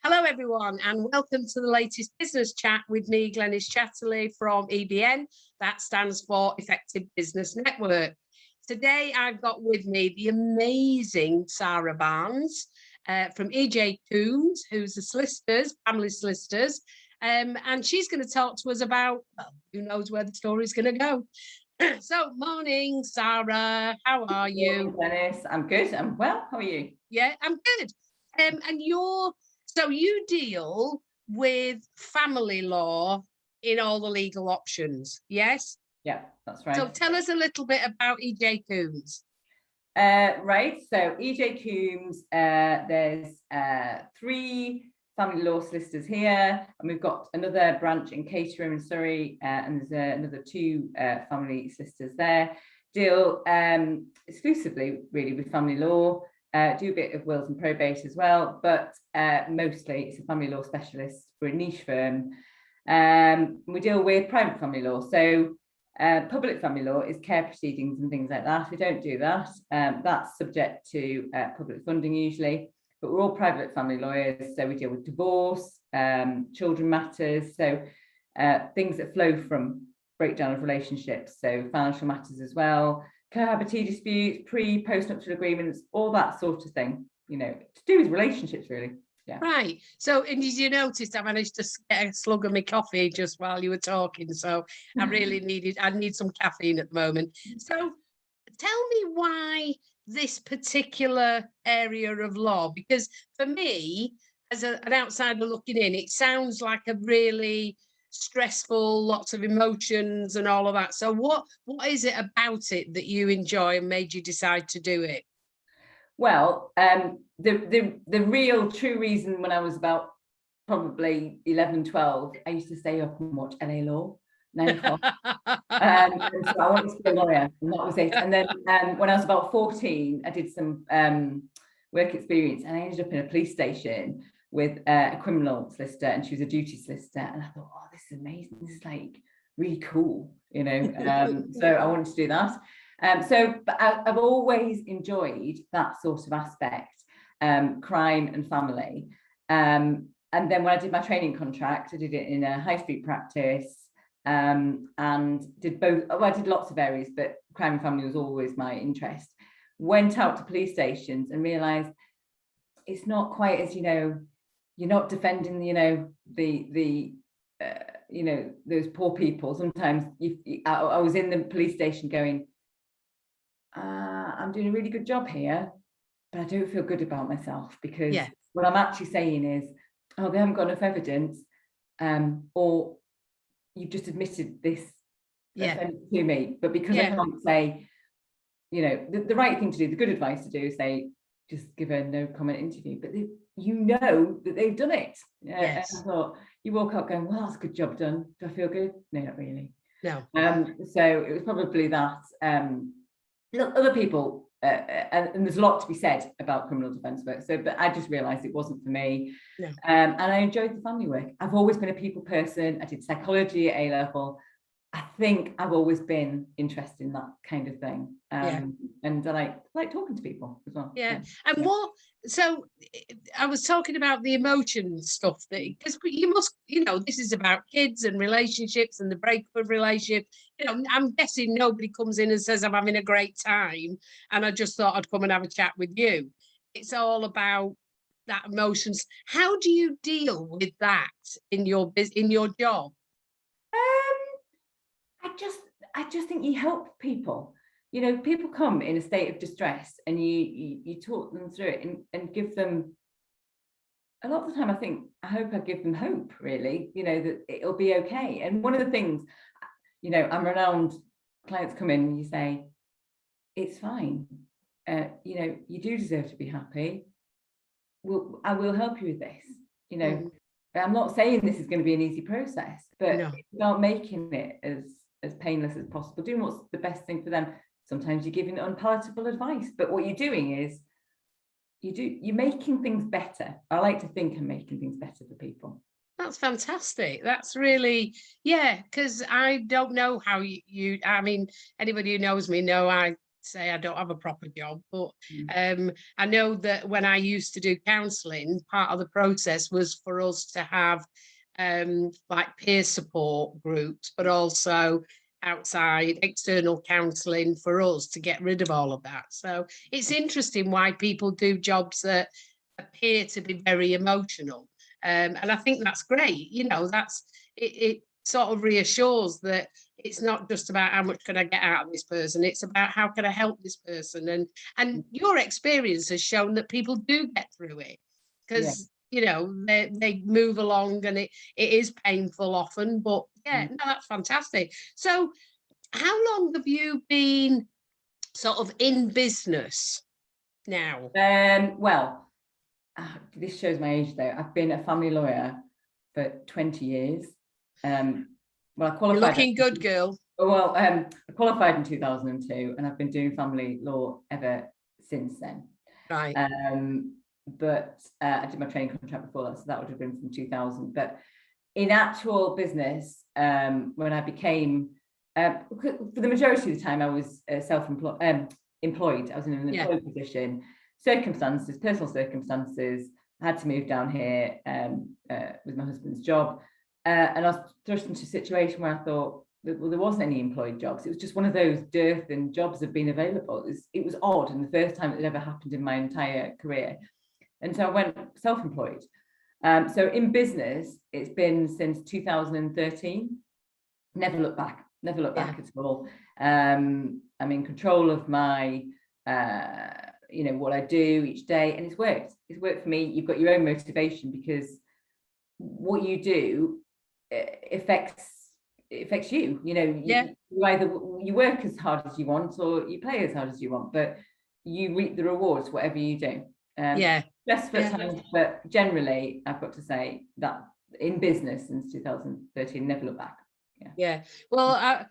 Hello, everyone, and welcome to the latest business chat with me, Glenys Chatterley from EBN. That stands for Effective Business Network. Today, I've got with me the amazing Sara Barnes from EJ Coombs, who's a solicitors, family solicitors, and she's going to talk to us about, well, who knows where the story's going to go. So, morning, Sara. How are you? Glenys, I'm good. I'm well. How are you? Yeah, I'm good. And so you deal with family law in all the legal options, yes? Yeah, that's right. So tell us a little bit about EJ Coombs. Right. So EJ Coombs, there's 3 family law solicitors here, and we've got another branch in Caterham in Surrey, and there's another 2 family solicitors there. Deal exclusively really with family law. Do a bit of wills and probate as well, but mostly it's a family law specialist. We're a niche firm. We deal with private family law. So public family law is care proceedings and things like that. We don't do that. That's subject to public funding usually, but we're all private family lawyers. So we deal with divorce, children matters, so things that flow from breakdown of relationships, so financial matters as well, cohabitee disputes, post-nuptial agreements, all that sort of thing, to do with relationships, really. Yeah. Right. So, and did you notice I managed to get a slug of my coffee just while you were talking? So I need some caffeine at the moment. So tell me why this particular area of law, because for me, as an outsider looking in, it sounds like a really stressful, lots of emotions and all of that. So what is it about it that you enjoy and made you decide to do it? Well, the real true reason, when I was about probably 11, 12, I used to stay up and watch LA Law 9 o'clock. And so I wanted to be a lawyer, and that was it. And then when I was about 14, I did some work experience, and I ended up in a police station with a criminal solicitor, and she was a duty solicitor. And I thought, oh, this is amazing. This is like really cool, So I wanted to do that. But I've always enjoyed that sort of aspect, crime and family. And then when I did my training contract, I did it in a high street practice, and did both. Well, I did lots of areas, but crime and family was always my interest. Went out to police stations and realised it's not quite as, you're not defending, those poor people. Sometimes I was in the police station going, I'm doing a really good job here, but I don't feel good about myself, because what I'm actually saying is, oh, they haven't got enough evidence, or you've just admitted this offence to me. But because I can't say, the right thing to do, the good advice to do is say, just give a no comment interview, but that they've done it. Yes. And I thought, you walk out going, well, that's a good job done. Do I feel good? No, not really. No. So it was probably that. Other people, and there's a lot to be said about criminal defence work. But I just realised it wasn't for me. No. And I enjoyed the family work. I've always been a people person. I did psychology at A-level. I think I've always been interested in that kind of thing. And I like talking to people as well. Yeah. And so I was talking about the emotion stuff, because you must, this is about kids and relationships and the breakup of relationship. I'm guessing nobody comes in and says, I'm having a great time, and I just thought I'd come and have a chat with you. It's all about that emotions. How do you deal with that in your job? I just think you help people. People come in a state of distress, and you talk them through it and give them, a lot of the time, I hope I give them hope, really, that it'll be okay. And one of the things, I'm renowned, clients come in and you say, it's fine. You do deserve to be happy. I will help you with this. I'm not saying this is going to be an easy process, but it's about making it as painless as possible, doing what's the best thing for them. Sometimes you're giving unpalatable advice, but what you're doing is you're making things better. I like to think I'm making things better for people. That's fantastic. That's really, because I don't know how you, I mean, anybody who knows me know I say I don't have a proper job, but Mm. I know that when I used to do counselling, part of the process was for us to have like peer support groups, but also outside external counselling for us to get rid of all of that. So it's interesting why people do jobs that appear to be very emotional. And I think that's great. You know, it sort of reassures that it's not just about how much can I get out of this person, it's about how can I help this person. And your experience has shown that people do get through it, Yeah. because you know they move along, and it is painful often, but yeah, no, that's fantastic. So how long have you been sort of in business now? Well, this shows my age though. I've been a family lawyer for 20 years. Well, I You're qualified. looking good, girl. Well, I qualified in 2002, and I've been doing family law ever since then. Right. But I did my training contract before that, so that would have been from 2000. But in actual business, when I became, for the majority of the time, I was self-employed. Employed. I was in an employed position. Personal circumstances. I had to move down here with my husband's job, and I was thrust into a situation where I thought, well, there wasn't any employed jobs. It was just one of those dearth and jobs have been available. It was odd, and the first time it had ever happened in my entire career. And so I went self-employed. So in business, it's been since 2013. Never looked back. Never looked back at all. I'm in control of my, what I do each day, and it's worked. It's worked for me. You've got your own motivation, because what you do affects you. You either you work as hard as you want, or you play as hard as you want, but you reap the rewards whatever you do. Just for times, but generally I've got to say that in business since 2013, never look back. Well,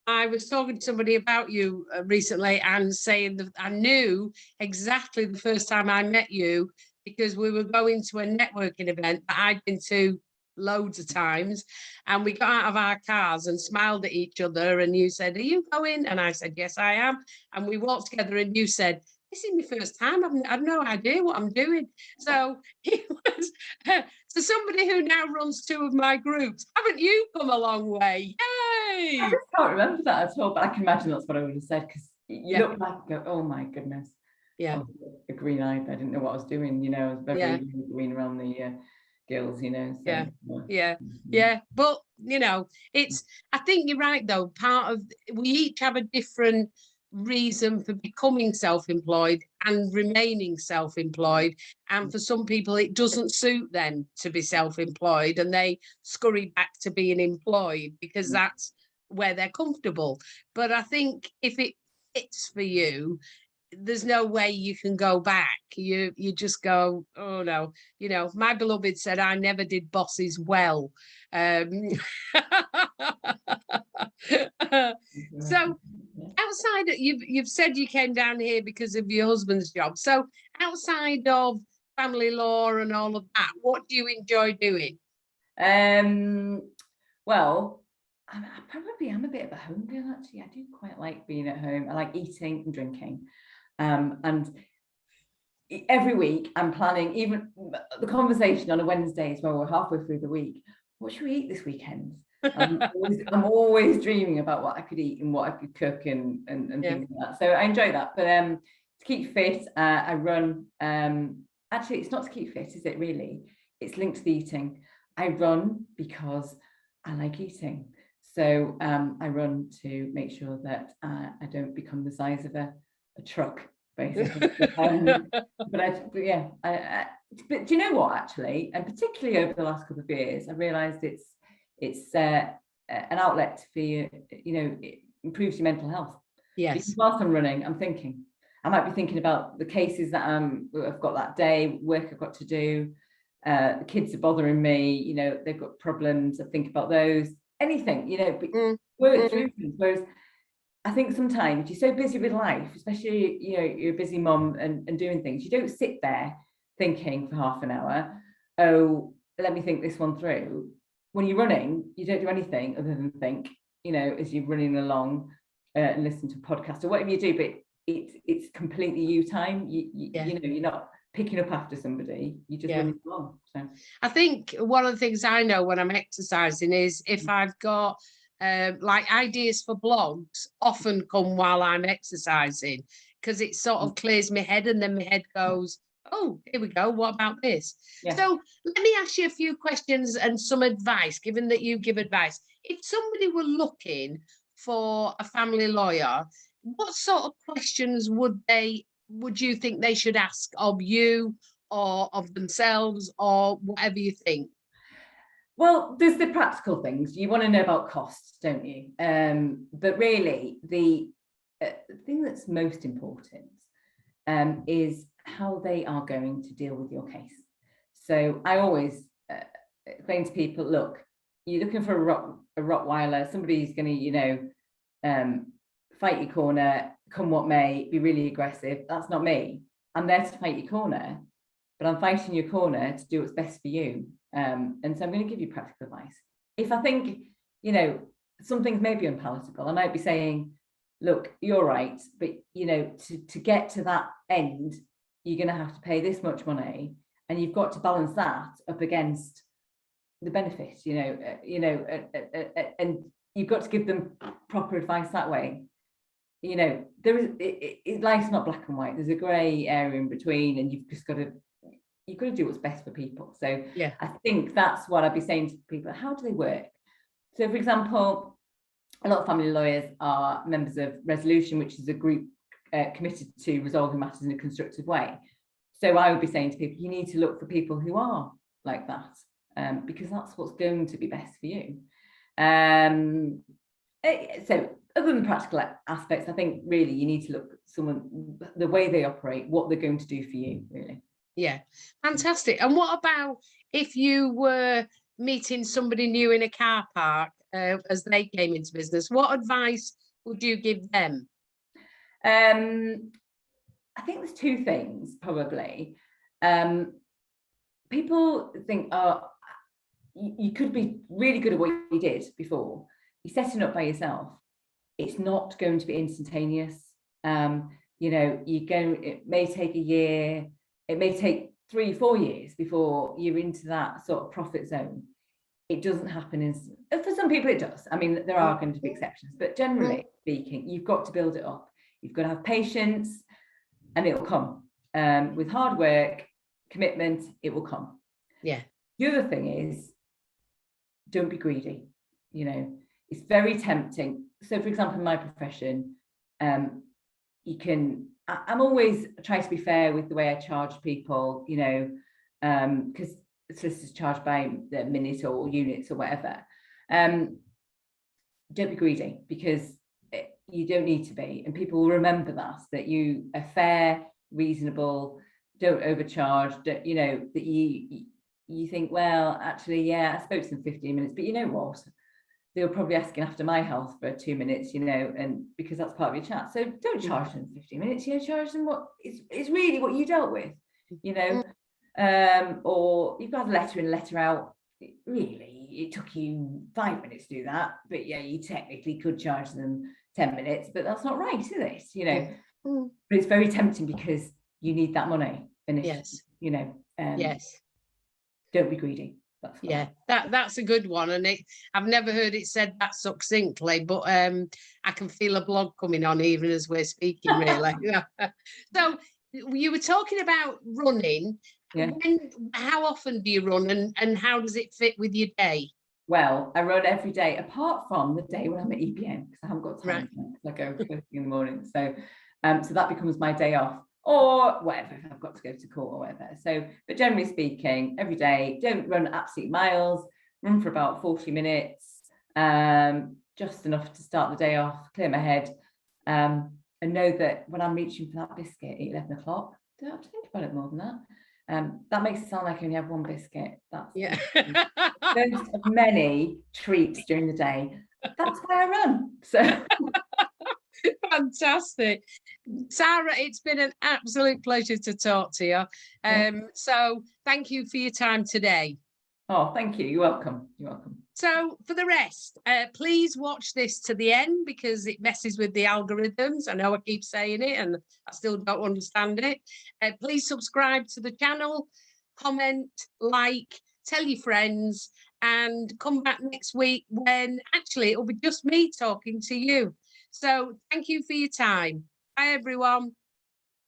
I was talking to somebody about you recently, and saying that I knew exactly the first time I met you, because we were going to a networking event that I'd been to loads of times, and we got out of our cars and smiled at each other, and you said, "Are you going?" And I said, "Yes, I am." And we walked together, and you said, "This is my first time. I've no idea what I'm doing." So it was so somebody who now runs two of my groups. Haven't you come a long way? Yay! I just can't remember that at all, but I can imagine that's what I would have said, because you look back and go, oh my goodness. I was a green-eyed. I didn't know what I was doing. I was very green around the gills. So, But it's. I think you're right though. Part of we each have a different reason for becoming self-employed and remaining self-employed, and for some people it doesn't suit them to be self-employed, and they scurry back to being employed because that's where they're comfortable. But I think if it fits for you, there's no way you can go back. You just go, oh no. My beloved said I never did bosses well. So outside, you've said you came down here because of your husband's job. So outside of family law and all of that, what do you enjoy doing? Well, I probably am a bit of a home girl, actually. I do quite like being at home. I like eating and drinking. And every week I'm planning, even the conversation on a Wednesday is when we're halfway through the week. What should we eat this weekend? I'm always dreaming about what I could eat and what I could cook and things like that. So I enjoy that. But to keep fit, I run. Actually, it's not to keep fit, is it really? It's linked to the eating. I run because I like eating. So I run to make sure that I don't become the size of a truck, basically. But do you know what, actually, and particularly over the last couple of years, I realized it's an outlet for you. It improves your mental health. Because whilst I'm running, I might be thinking about the cases that I've got that day, work I've got to do, the kids are bothering me, they've got problems, I think about those, anything, but work through things. Whereas I think sometimes you're so busy with life, especially, you're a busy mum and doing things, you don't sit there thinking for half an hour, oh, let me think this one through. When you're running, you don't do anything other than think, as you're running along. and listen to a podcast or whatever you do, but it's completely you time. You know, you're not picking up after somebody, you just running along. So I think one of the things I know when I'm exercising is if I've got like ideas for blogs often come while I'm exercising, because it sort of clears my head, and then my head goes, oh, here we go, what about this? So let me ask you a few questions and some advice, given that you give advice. If somebody were looking for a family lawyer, what sort of questions would you think they should ask of you or of themselves, or whatever you think? Well, there's the practical things. You want to know about costs, don't you? But really, the thing that's most important is how they are going to deal with your case. So I always explain to people, look, you're looking for a Rottweiler, somebody who's going to, you know, fight your corner, come what may, be really aggressive. That's not me. I'm there to fight your corner, but I'm fighting your corner to do what's best for you. And so I'm going to give you practical advice. If I think, you know, some things may be unpalatable, I might be saying, look, you're right, but, you know, to get to that end, you're going to have to pay this much money, and you've got to balance that up against the benefits, and you've got to give them proper advice that way. You know, there is life's not black and white. There's a grey area in between, and you've got to do what's best for people. So I think that's what I'd be saying to people. How do they work? So, for example, a lot of family lawyers are members of Resolution, which is a group committed to resolving matters in a constructive way. So I would be saying to people, you need to look for people who are like that, because that's what's going to be best for you. So other than practical aspects, I think really you need to look at someone, the way they operate, what they're going to do for you, really. Yeah, fantastic. And what about if you were meeting somebody new in a car park as they came into business? What advice would you give them? I think there's two things, probably. People think, oh, you could be really good at what you did before. You're setting up by yourself. It's not going to be instantaneous. You know, it may take a year, it may take 3-4 years before you're into that sort of profit zone. It doesn't happen instantly. For some people it does. I mean, there are going to be exceptions, but generally speaking, you've got to build it up. You've got to have patience, and it'll come. With hard work, commitment, it will come. Yeah. The other thing is, don't be greedy. You know, it's very tempting. So, for example, in my profession, I'm always trying to be fair with the way I charge people, you know, because solicitors charge by the minute or units or whatever. Don't be greedy, because you don't need to be, and people will remember that you are fair, reasonable, don't overcharge, you know, that you think, well, actually, yeah, I spoke to them 15 minutes, but you know what? They were probably asking after my health for 2 minutes, you know, and because that's part of your chat. So don't charge them 15 minutes, you know, charge them what it's really what you dealt with, you know. Or you've got a letter in, a letter out. Really, it took you 5 minutes to do that, but yeah, you technically could charge them 10 minutes, but that's not right, is it? You know, but it's very tempting because you need that money finished. You know, don't be greedy. That's a good one, and I've never heard it said that succinctly, but I can feel a blog coming on even as we're speaking, really. So you were talking about running. How often do you run, and how does it fit with your day? Well, I run every day, apart from the day when I'm at EPN, because I haven't got time, because I go first thing in the morning. So that becomes my day off, or whatever, if I've got to go to court or whatever. So, but generally speaking, every day, don't run absolute miles, run for about 40 minutes, just enough to start the day off, clear my head, and know that when I'm reaching for that biscuit at 11 o'clock, I don't have to think about it more than that. That makes it sound like I only have one biscuit. That's there's many treats during the day. That's why I run. So fantastic. Sara, it's been an absolute pleasure to talk to you. So thank you for your time today. Oh, thank you. You're welcome. You're welcome. So for the rest, please watch this to the end because it messes with the algorithms. I know I keep saying it and I still don't understand it. Please subscribe to the channel, comment, like, tell your friends, and come back next week when actually it'll be just me talking to you. So thank you for your time. Bye, everyone.